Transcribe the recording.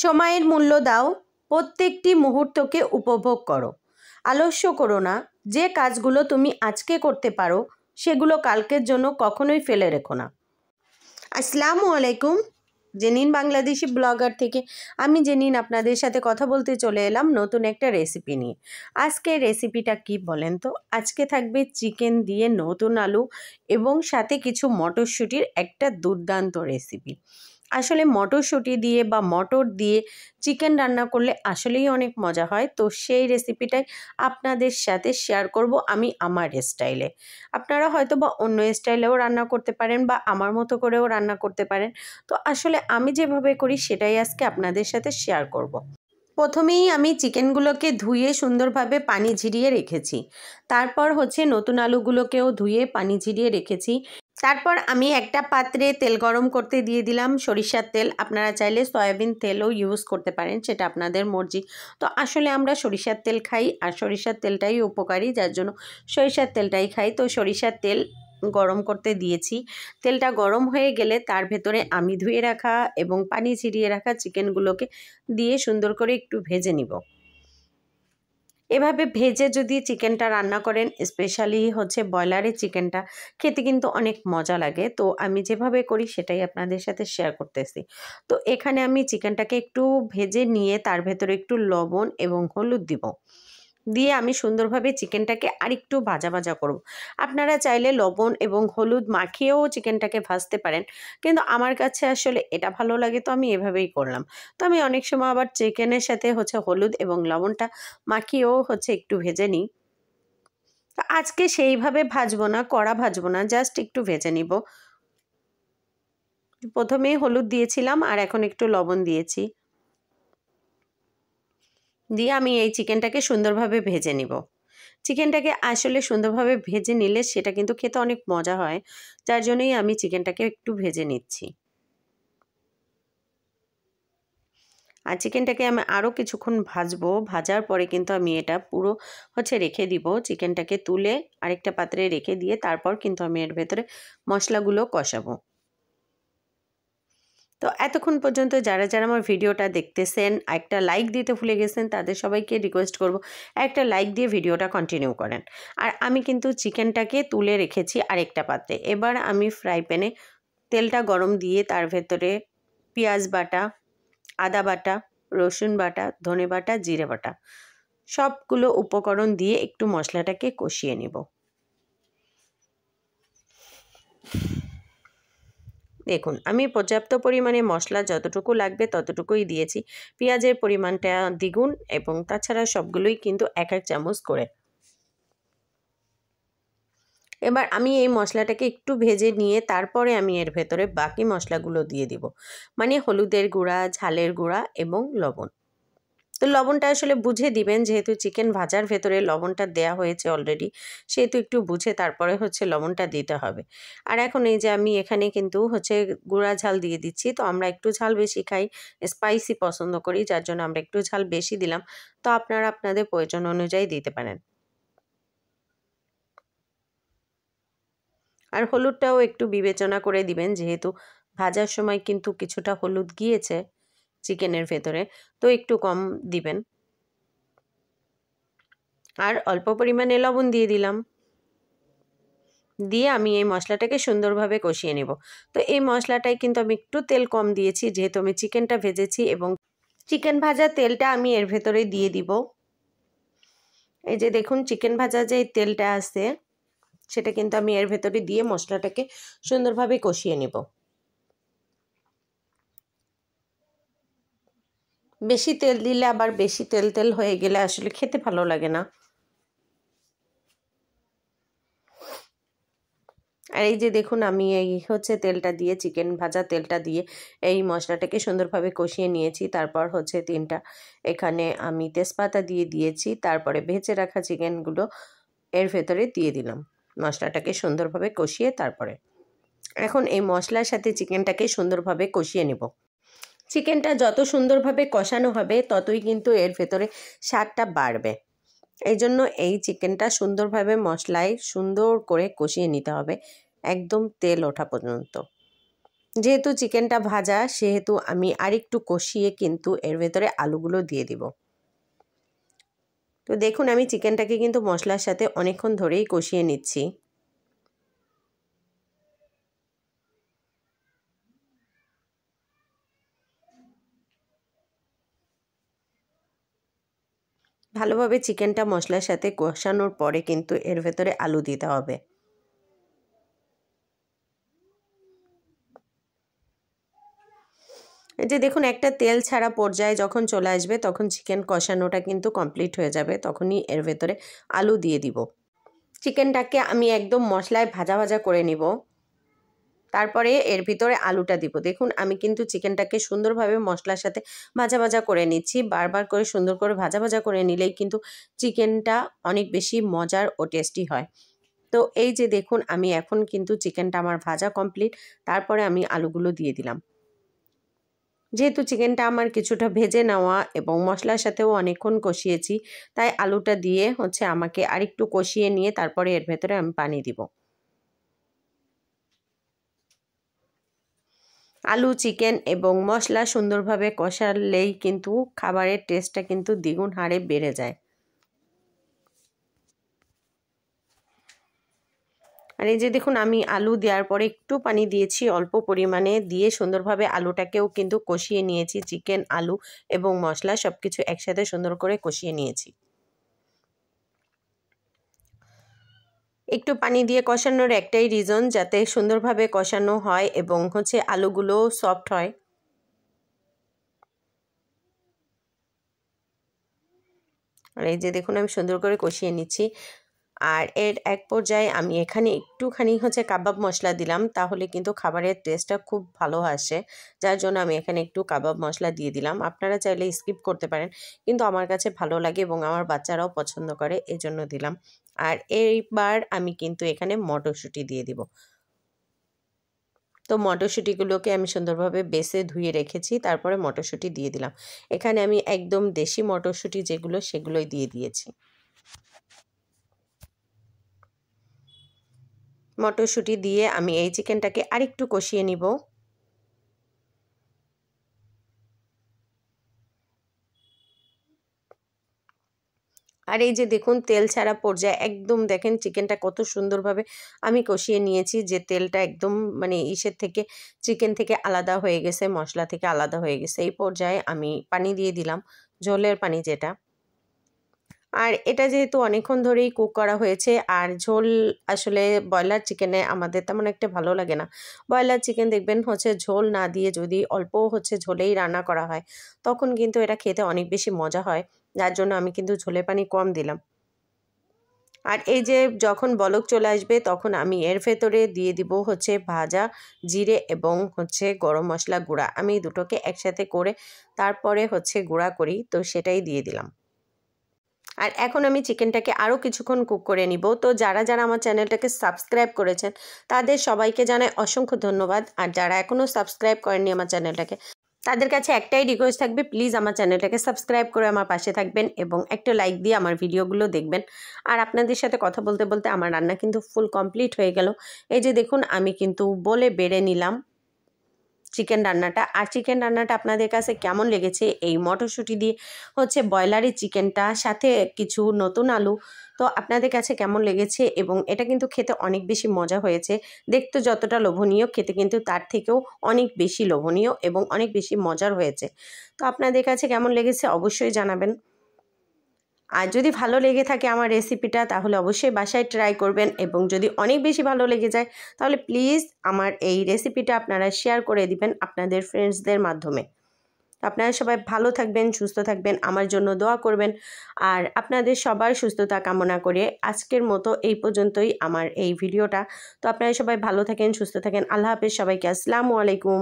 সময়ের মূল্য দাও, প্রত্যেকটি মুহূর্তকে উপভোগ করো। আলস্য করো না। যে কাজগুলো তুমি আজকে করতে পারো সেগুলো কালকের জন্য কখনোই ফেলে রেখো না। আসসালামু আলাইকুম। জেনিন বাংলাদেশি ব্লগার থেকে আমি জেনিন আপনাদের সাথে কথা বলতে চলে এলাম নতুন একটা রেসিপি নিয়ে। আজকে রেসিপিটা কি বলেন তো? আজকে থাকবে চিকেন দিয়ে নতুন আলু এবং সাথে কিছু মটরশুঁটির একটা দুর্দান্ত রেসিপি। আসলে মটরশুঁটি দিয়ে বা মটর দিয়ে চিকেন রান্না করলে আসলেই অনেক মজা হয়। তো সেই রেসিপিটাই আপনাদের সাথে শেয়ার করব আমি আমার স্টাইলে। আপনারা হয়তো বা অন্য স্টাইলেও রান্না করতে পারেন বা আমার মতো করেও রান্না করতে পারেন। তো আসলে আমি যেভাবে করি সেটাই আজকে আপনাদের সাথে শেয়ার করব। প্রথমেই আমি চিকেনগুলোকে ধুয়ে সুন্দরভাবে পানি ঝরিয়ে রেখেছি। তারপর নতুন আলুগুলোকেও ধুয়ে পানি ঝরিয়ে রেখেছি। তারপর আমি একটা পাত্রে তেল গরম করতে দিয়ে দিলাম সরিষার তেল। আপনারা চাইলে সয়াবিন তেলও ইউজ করতে পারেন, সেটা আপনাদের মর্জি। তো আসলে আমরা সরিষার তেল খাই আর সরিষার তেলটাই উপকারী, যার জন্য সরিষার তেলটাই খাই। তো সরিষার তেল গরম করতে দিয়েছি। তেলটা গরম হয়ে গেলে তার ভেতরে আমি ধুয়ে রাখা এবং পানি ছিটিয়ে রাখা চিকেনগুলোকে দিয়ে সুন্দর করে একটু ভেজে নিব। এভাবে ভেজে যদি চিকেনটা রান্না করেন, স্পেশালি ব্রয়লারের চিকেনটা খেতে কিন্তু অনেক মজা লাগে। তো আমি যেভাবে করি সেটাই আপনাদের সাথে শেয়ার করতেছি। তো এখানে আমি চিকেনটাকে একটু ভেজে নিয়ে তার ভেতরে একটু লবণ এবং হলুদ দিব। দিয়ে আমি সুন্দরভাবে চিকেনটাকে আরেকটু ভাজা ভাজা করব। আপনারা চাইলে লবণ এবং হলুদ মাখিয়েও চিকেনটাকে ভাজতে পারেন, কিন্তু আমার কাছে আসলে এটা ভালো লাগে, তো আমি এভাবেই করলাম। তো আমি অনেক সময় আবার চিকেনের সাথে হলুদ এবং লবণটা মাখিয়েও একটু ভেজে নিই। তো আজকে সেইভাবে ভাজবো না, কড়া ভাজবো না, জাস্ট একটু ভেজে নিব। প্রথমেই হলুদ দিয়েছিলাম আর এখন একটু লবণ দিয়েছি। দিয়ে আমি এই চিকেনটাকে সুন্দরভাবে ভেজে নিব। চিকেনটাকে আসলে সুন্দরভাবে ভেজে নিলে সেটা কিন্তু খেতে অনেক মজা হয়, যার জন্যই আমি চিকেনটাকে একটু ভেজে নিচ্ছি। আর চিকেনটাকে আমি আরও কিছুক্ষণ ভাজবো। ভাজার পরে কিন্তু আমি এটা পুরো রেখে দিব। চিকেনটাকে তুলে আরেকটা পাত্রে রেখে দিয়ে তারপর কিন্তু আমি এর ভেতরে মশলাগুলো কষাবো। তো এতক্ষণ পর্যন্ত যারা যারা আমার ভিডিওটা দেখতেছেন, একটা লাইক দিতে ভুলে গেছেন, তাদের সবাইকে রিকোয়েস্ট করব একটা লাইক দিয়ে ভিডিওটা কন্টিনিউ করেন। আর আমি কিন্তু চিকেনটাকে তুলে রেখেছি আরেকটা পাত্রে। এবার আমি ফ্রাই প্যানে তেলটা গরম দিয়ে তার ভেতরে পেঁয়াজ বাটা, আদা বাটা, রসুন বাটা, ধনে বাটা, জিরে বাটা সবগুলো উপকরণ দিয়ে একটু মশলাটাকে কষিয়ে নিব। দেখুন, আমি পর্যাপ্ত পরিমাণে মশলা যতটুকু লাগবে ততটুকুই দিয়েছি। পেঁয়াজের পরিমাণটা দ্বিগুণ এবং তাছাড়া সবগুলোই কিন্তু এক এক চামচ করে। এবার আমি এই মশলাটাকে একটু ভেজে নিয়ে তারপরে আমি এর ভেতরে বাকি মশলাগুলো দিয়ে দিব। মানে হলুদের গুঁড়া, ঝালের গুঁড়া এবং লবণ। তো লবণটা আসলে বুঝে দিবেন, যেহেতু চিকেন ভাজার ভেতরে লবণটা দেয়া হয়েছে অলরেডি, সেহেতু একটু বুঝে তারপরে লবণটা দিতে হবে। আর এখন এই যে আমি এখানে কিন্তু গুঁড়া ঝাল দিয়ে দিচ্ছি। তো আমরা একটু ঝাল বেশি খাই, স্পাইসি পছন্দ করি, যার জন্য আমরা একটু ঝাল বেশি দিলাম। তো আপনারা আপনাদের প্রয়োজন অনুযায়ী দিতে পারেন। আর হলুদটাও একটু বিবেচনা করে দিবেন, যেহেতু ভাজার সময় কিন্তু কিছুটা হলুদ গিয়েছে চিকেনের ভেতরে, তো একটু কম দিবেন। আর অল্প পরিমাণে লবণ দিয়ে দিলাম। দিয়ে আমি এই মশলাটাকে সুন্দরভাবে কষিয়ে নেব। তো এই মশলাটায় কিন্তু আমি একটু তেল কম দিয়েছি, যেহেতু আমি চিকেনটা ভেজেছি এবং চিকেন ভাজা তেলটা আমি এর ভেতরে দিয়ে দিব। এই যে দেখুন, চিকেন ভাজা যে তেলটা আছে সেটা কিন্তু আমি এর ভেতরে দিয়ে মশলাটাকে সুন্দরভাবে কষিয়ে নেব। বেশি তেল দিলে আবার বেশি তেল তেল হয়ে গেলে আসলে খেতে ভালো লাগে না। আর এই যে দেখুন, আমি এই তেলটা দিয়ে, চিকেন ভাজা তেলটা দিয়ে এই মশলাটাকে সুন্দরভাবে কষিয়ে নিয়েছি। তারপর 3টা এখানে আমি তেজপাতা দিয়ে দিয়েছি। তারপরে ভেজে রাখা চিকেনগুলো এর ভেতরে দিয়ে দিলাম। মশলাটাকে সুন্দরভাবে কষিয়ে তারপরে এখন এই মশলার সাথে চিকেনটাকে সুন্দরভাবে কষিয়ে নেব। চিকেনটা যত সুন্দরভাবে কষানো হবে ততই কিন্তু এর ভেতরে স্বাদটা বাড়বে। এই জন্য এই চিকেনটা সুন্দরভাবে মশলায় সুন্দর করে কষিয়ে নিতে হবে, একদম তেল ওঠা পর্যন্ত। যেহেতু চিকেনটা ভাজা সেহেতু আমি আরেকটু কষিয়ে কিন্তু এর ভেতরে আলুগুলো দিয়ে দিব। তো দেখুন আমি চিকেনটাকে কিন্তু মশলার সাথে অনেকক্ষণ ধরেই কষিয়ে নিচ্ছি। ভালোভাবে চিকেনটা মশলার সাথে কষানোর পরে কিন্তু এর ভেতরে আলু দিতে হবে। এই যে দেখুন একটা তেল ছাড়া পর্যায়ে যখন চলে আসবে তখন চিকেন কষানোটা কিন্তু কমপ্লিট হয়ে যাবে, তখনই এর ভেতরে আলু দিয়ে দিব। চিকেনটাকে আমি একদম মশলায় ভাজা ভাজা করে নিব, তারপরে এর ভিতরে আলুটা দিব। দেখুন আমি কিন্তু চিকেনটাকে সুন্দরভাবে মশলার সাথে ভাজা ভাজা করে নিচ্ছি। বারবার করে সুন্দর করে ভাজা ভাজা করে নিলেই কিন্তু চিকেনটা অনেক বেশি মজার ও টেস্টি হয়। তো এই যে দেখুন আমি এখন কিন্তু চিকেনটা আমার ভাজা কমপ্লিট, তারপরে আমি আলুগুলো দিয়ে দিলাম। যেহেতু চিকেনটা আমার কিছুটা ভেজে নেওয়া এবং মশলার সাথেও অনেকক্ষণ কষিয়েছি, তাই আলুটা দিয়ে আমাকে আরেকটু কষিয়ে নিয়ে তারপরে এর ভেতরে আমি পানি দিব। আলু, চিকেন এবং মশলা সুন্দরভাবে কষালেই কিন্তু খাবারের টেস্টটা কিন্তু দ্বিগুণ হারে বেড়ে যায়। আর এই যে দেখুন আমি আলু দেওয়ার পরে একটু পানি দিয়েছি অল্প পরিমাণে, দিয়ে সুন্দরভাবে আলুটাকেও কিন্তু কষিয়ে নিয়েছি। চিকেন, আলু এবং মশলা সব কিছু একসাথে সুন্দর করে কষিয়ে নিয়েছি। একটু পানি দিয়ে কষানোর একটাই রিজন, যাতে সুন্দরভাবে কষানো হয় এবং আলুগুলো সফট হয়। আর এই যে দেখুন আমি সুন্দর করে কষিয়ে নিচ্ছি। আর এর এক পর্যায়ে আমি এখানে একটুখানি কাবাব মশলা দিলাম, তাহলে কিন্তু খাবারের টেস্টটা খুব ভালো আসে। যার জন্য আমি এখানে একটু কাবাব মশলা দিয়ে দিলাম। আপনারা চাইলে স্কিপ করতে পারেন, কিন্তু আমার কাছে ভালো লাগে এবং আমার বাচ্চারাও পছন্দ করে, এজন্য দিলাম। আর এইবার আমি কিন্তু এখানে মটরশুঁটি দিয়ে দিব। তো মটরশুঁটিগুলোকে আমি সুন্দরভাবে বেছে ধুয়ে রেখেছি, তারপরে মটরশুঁটি দিয়ে দিলাম। এখানে আমি একদম দেশি মটরশুঁটি যেগুলো সেগুলোই দিয়ে দিয়েছি। মটরশুঁটি দিয়ে আমি এই চিকেনটাকে আরেকটু কষিয়ে নিব। আর এই যে দেখুন তেল ছাড়া পর্যায়ে একদম দেখেন চিকেনটা কত সুন্দরভাবে আমি কষিয়ে নিয়েছি, যে তেলটা একদম ইসের থেকে চিকেন থেকে আলাদা হয়ে গেছে, মশলা থেকে আলাদা হয়ে গেছে। এই পর্যায়ে আমি পানি দিয়ে দিলাম, ঝোলের পানি যেটা। আর এটা যেহেতু অনেকক্ষণ ধরেই কুক করা হয়েছে, আর ঝোল আসলে ব্রয়লার চিকেনে আমাদের তেমন একটা ভালো লাগে না। ব্রয়লার চিকেন দেখবেন ঝোল না দিয়ে যদি অল্প ঝোলেই রান্না করা হয়, তখন কিন্তু এটা খেতে অনেক বেশি মজা হয়। যার জন্য আমি কিন্তু ঝোলের পানি কম দিলাম। আর এই যে যখন বলক চলে আসবে তখন আমি এর ভেতরে দিয়ে দিব ভাজা জিরে এবং গরম মশলা গুঁড়া। আমি দুটোকে একসাথে করে তারপরে গুঁড়া করি, তো সেটাই দিয়ে দিলাম। আর এখন আমি চিকেনটাকে আরও কিছুক্ষণ কুক করে নিব। তো যারা যারা আমার চ্যানেলটাকে সাবস্ক্রাইব করেছেন তাদের সবাইকে জানাই অসংখ্য ধন্যবাদ। আর যারা এখনও সাবস্ক্রাইব করেননি আমার চ্যানেলটাকে, তাদের কাছে একটাই রিকোয়েস্ট থাকবে, প্লিজ আমার চ্যানেলটাকে সাবস্ক্রাইব করে আমার পাশে থাকবেন এবং একটা লাইক দিয়ে আমার ভিডিওগুলো দেখবেন। আর আপনাদের সাথে কথা বলতে বলতে আমার রান্না কিন্তু ফুল কমপ্লিট হয়ে গেল। এই যে দেখুন আমি কিন্তু বলে বেড়ে নিলাম চিকেন রান্নাটা। আর চিকেন রান্নাটা আপনাদের কাছে কেমন লেগেছে, এই মটরশুঁটি দিয়ে ব্রয়লারের চিকেনটা সাথে কিছু নতুন আলু, তো আপনাদের কাছে কেমন লেগেছে? এবং এটা কিন্তু খেতে অনেক বেশি মজা হয়েছে। দেখতে যতটা লোভনীয়, খেতে কিন্তু তার থেকেও অনেক বেশি লোভনীয় এবং অনেক বেশি মজার হয়েছে। তো আপনাদের কাছে কেমন লেগেছে অবশ্যই জানাবেন। আর যদি ভালো লেগে থাকে আমার রেসিপিটা, তাহলে অবশ্যই বাসায় ট্রাই করবেন, এবং যদি অনেক বেশি ভালো লেগে যায় তাহলে প্লিজ আমার এই রেসিপিটা আপনারা শেয়ার করে দিবেন আপনাদের ফ্রেন্ডসদের মাধ্যমে। আপনারা সবাই ভালো থাকবেন, সুস্থ থাকবেন, আমার জন্য দোয়া করবেন। আর আপনাদের সবার সুস্থতা কামনা করে আজকের মতো এই পর্যন্তই আমার এই ভিডিওটা। তো আপনারা সবাই ভালো থাকেন, সুস্থ থাকেন। আল্লাহ হাফেজ সবাইকে। আসসালামু আলাইকুম।